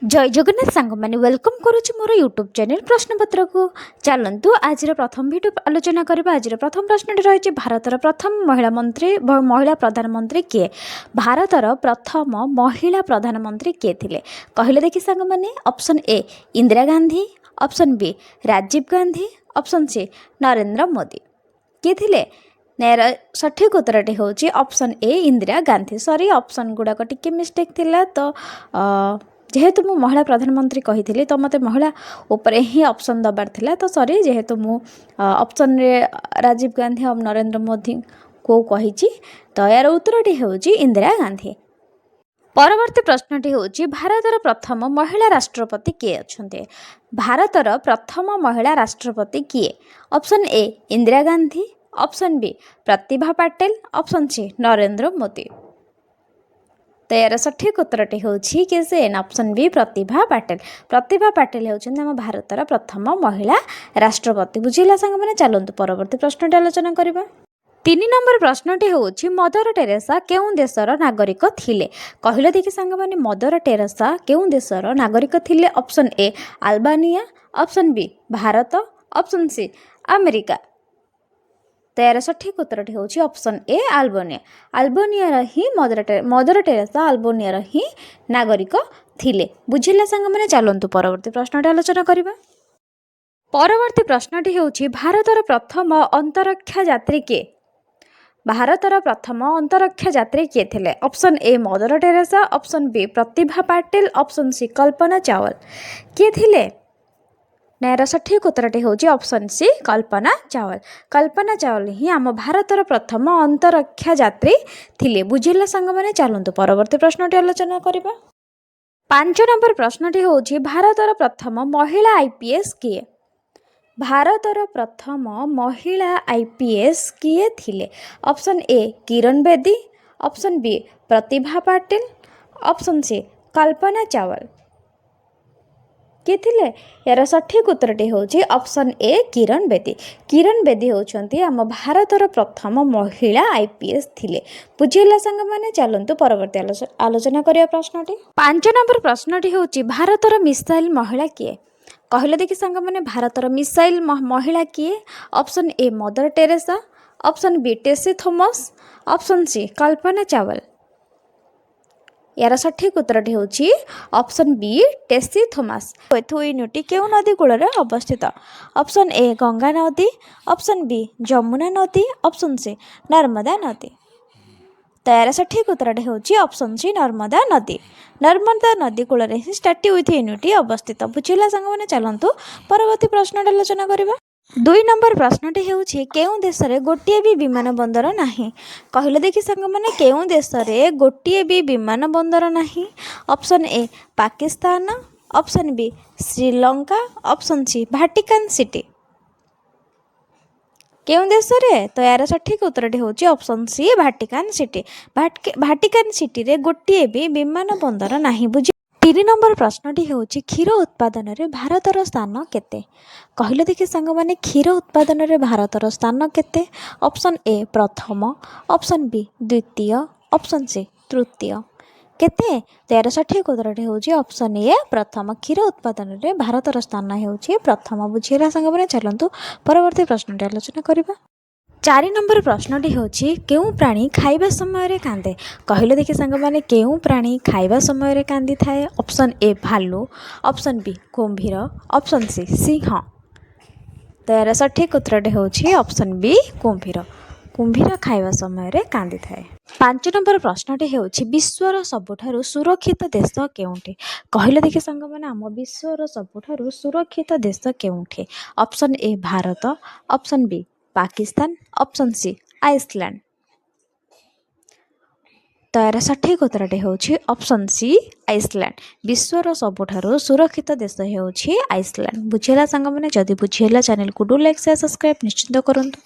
जय जगन्नाथ सांग मैंने वेलकम करुच्ची मोर यूट्यूब चैनल प्रश्नपत्र को चलतु आज प्रथम वीडियो आलोचना करबा। आज प्रथम प्रश्न रही भारतर प्रथम महिला प्रधानमंत्री किए। भारतर प्रथम महिला प्रधानमंत्री किए थिले कहले देखि सांग मैंने। Option A Indira Gandhi, option B Rajiv Gandhi, option C Narendra Modi. किए थिले नेर सठिक उत्तरटी हूँ option A Indira Gandhi. Sorry option गुड़ाक टिके मिस्टेक थिला तो जेहेतु मु महिला प्रधानमंत्री कही तो मत महिला उपरे ही ऑप्शन दबार थिला तो सॉरी जेहेतु मु ऑप्शन रे राजीव गांधी और नरेंद्र मोदी को कही तो यार उत्तरटी हूँ इंदिरा गांधी। परवर्ती प्रश्नटी हूँ भारतर प्रथम महिला राष्ट्रपति किए अच्छे। भारतर प्रथम महिला राष्ट्रपति किए। Option A Indira Gandhi, option B Pratibha Patil, option C Narendra Modi. तो यार सठिक उत्तरटी हूँ कि से ऑप्शन बी प्रतिभा पाटिल। प्रतिभा पाटिल होउछन्ती हम भारतर प्रथम महिला राष्ट्रपति। बुझिला सांग मैंने चलतु परवर्ती प्रश्नटी आलोचना करबा। 3 नंबर प्रश्नटी हूँ मदर टेरेसा केउं देशर नागरिक थिले। कहले देखि सांग मैंने मदर टेरेसा केउं देशर नागरिक थिले। Option A Albania, option B Bharat, option C America. तो यार सठिक उत्तरटी हूँ ऑप्शन ए अल्बानिया। अल्बानिया ही मदर टेरेसा अल्बानिया ही नागरिक थिले। बुझिला सांग मैंने चलतु परवर्ती प्रश्नटी आलोचना करबा। परवर्ती प्रश्नटी हूँ भारतर प्रथम अंतरिक्ष यात्री किए। भारतर प्रथम अंतरिक्ष यात्री किए थे। Option A Mother Teresa, option B Pratibha Patil, option C Kalpana Chawla. किए थिले नायर सठिक उत्तरटी हूँ ऑप्शन सी कल्पना चावल। कल्पना चावल ही आम भारतर प्रथम अंतरिक्ष यात्री थिले। बुझिला सांग मैंने चलतु परवर्ती प्रश्नटी आलोचना करबा। 5 नंबर प्रश्नटी हूँ भारतर प्रथम महिला आईपीएस किए। भारतर प्रथम महिला आईपीएस किए थिले। Option A Kiran Bedi, option B Pratibha Patil, option C Kalpana Chawla. किए थिले यार सठिक उत्तरटी हूँ ऑप्शन ए किरण बेदी। किरण बेदी होउछन्ती आम भारतर प्रथम महिला आईपीएस थिले। बुझिला सांग मैंने चलतु परवर्ती आलोचना करिया प्रश्नटी। 5 नंबर प्रश्नटी हूँ भारतर मिसाइल महिला किए। कहले देखि सांग मैंने भारतर मिसाइल महिला किए। Option A Mother Teresa, option B Tessy Thomas, option C Kalpana Chawla. यार सठिक उत्तरटी हूँ ऑप्शन बी टेसी थॉमस। थुइनुटी केउं नदी कूल अवस्थित। ऑप्शन ए गंगा नदी, ऑप्शन बी जमुना नदी, ऑप्शन सी नर्मदा नदी। तो यार सठिक उत्तरटी हूँ ऑप्शन सी नर्मदा नदी। नर्मदा नदी cool he statute with unity अवस्थित। बुझिला सांग मैंने चलतु परवर्ती प्रश्न आलोचना करबा। 2 नंबर प्रश्नटी हूँ केउं देश में गोटे भी विमान बंदर नहीं। कहले देखि सांग मैंने केउं देश में गोटे भी विमान बंदर नहीं। Option A Pakistan, option B Sri Lanka, option C Vatican City. केउं देश रे तो यार सठिक उत्तरटी हूँ option C Vatican City. Vatican City रे गोटे भी विमान बंदर नहीं। बुझी 3 नंबर प्रश्नटी हूँ क्षीर उत्पादन रे भारतर स्थान केते। कहले देखि सांग मैंने क्षीर उत्पादन रे भारतर स्थान केते। ऑप्शन ए प्रथम, ऑप्शन बी द्वितीय, ऑप्शन सी तृतीय। केते तो यार सठिक उत्तरटी हूँ ऑप्शन ए प्रथम। क्षीर उत्पादन रे भारतर स्थान हूँ प्रथम। बुझिला सांग मैंने चलतु परवर्ती प्रश्नटी आलोचना करबा। 4 नंबर प्रश्नटी हूँ केउं प्राणी खाइबा समय रे कांदे। कहले देखि सांग मैंने केउं प्राणी खाइबा समय रे कांदी थाए। ऑप्शन ए भालू, ऑप्शन बी कुंभीर, ऑप्शन सी सिंह। तो यार सठिक उत्तरटी हूँ ऑप्शन बी कुंभीर। कुंभीर खाइबा समय रे कांदी थाए। 5 नंबर प्रश्नटी हूँ विश्वर सबुठारु सुरक्षित देश केउंठी। कहले देखि सांग मैंने आम विश्वर सबुठारु सुरक्षित देश केउंठी। Option A Bharat, option B Pakistan, option C Iceland. तो यार सठिक उत्तरटी हूँ ऑप्शन सी आइसलैंड। विश्वर सबुठारु सुरक्षित देश हूँ आइसलैंड। बुझिला सांग मैंने जदि बुझिला चैनल को डू लाइक शेयर सब्सक्राइब निश्चिंत करंतु।